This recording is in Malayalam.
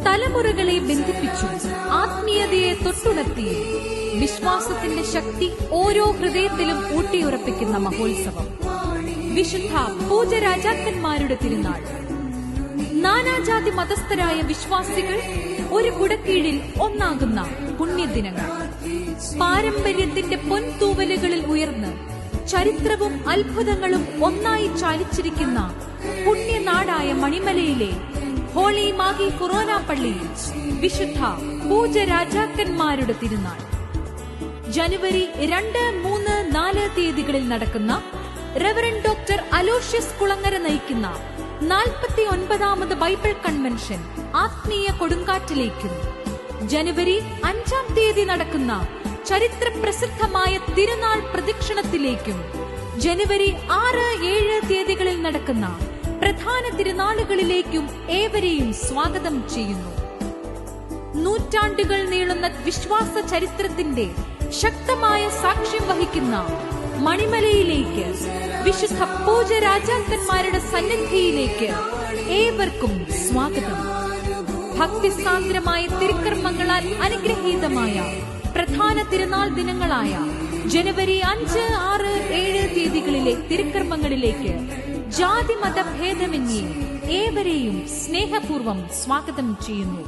തലമുറകളെ ബന്ധിപ്പിച്ചു, ആത്മീയതയെ തൊട്ടുണർത്തി, വിശ്വാസത്തിന്റെ ശക്തി ഓരോ ഹൃദയത്തിലും ഊട്ടിയുറപ്പിക്കുന്ന മഹോത്സവം. വിശുദ്ധ പൂജരാജാക്കന്മാരുടെ തിരുനാൾ. നാനാജാതി മതസ്ഥരായ വിശ്വാസികൾ ഒരു കുടക്കീഴിൽ ഒന്നാകുന്ന പുണ്യദിനങ്ങൾ. പാരമ്പര്യത്തിന്റെ പൊൻതൂവലുകളിൽ ഉയർന്ന് ചരിത്രവും അത്ഭുതങ്ങളും ഒന്നായി ചാലിച്ചിരിക്കുന്ന പുണ്യനാടായ മണിമലയിലെ ഹോളി മാഗി ഫൊറോന പള്ളിയിൽ വിശുദ്ധ പൂജരാജാക്കന്മാരുടെ തിരുനാൾ. ജനുവരി 2, 3, 4 തീയതികളിൽ നടക്കുന്ന റെവറൻഡ് ഡോക്ടർ അലോഷ്യസ് കുളങ്ങര നയിക്കുന്ന 49ാമത് ബൈബിൾ കൺവെൻഷൻ ആത്മീയ കൊടുങ്കാറ്റിലേക്കും, ജനുവരി 5-ാം തീയതി നടക്കുന്ന ചരിത്ര പ്രസിദ്ധമായ തിരുനാൾ പ്രദക്ഷിണത്തിലേക്കും, ജനുവരി 6, 7 തീയതികളിൽ നടക്കുന്ന പ്രധാന തിരുനാളുകളിലേക്കും ഏവരെയും സ്വാഗതം ചെയ്യുന്നു. നൂറ്റാണ്ടുകൾ നീളുന്ന വിശ്വാസ ചരിത്രത്തിന്റെ ശക്തമായ സാക്ഷ്യം വഹിക്കുന്ന മണിമലയിലേക്ക്, വിശുദ്ധ പൂജരാജാക്കന്മാരുടെ സന്നിധിയിലേക്ക് ഏവർക്കും സ്വാഗതം. ഭക്തിസാന്ദ്രമായ തിരുക്കർമ്മങ്ങളാൽ അനുഗ്രഹീതമായ പ്രധാന തിരുനാൾ ദിനങ്ങളായ ജനുവരി 5, 6, 7 തീയതികളിലെ തിരുക്കർമ്മങ്ങളിലേക്ക് ജാതി മതഭേദമന്യേ ഏവരെയും സ്നേഹപൂർവ്വം സ്വാഗതം ചെയ്യുന്നു.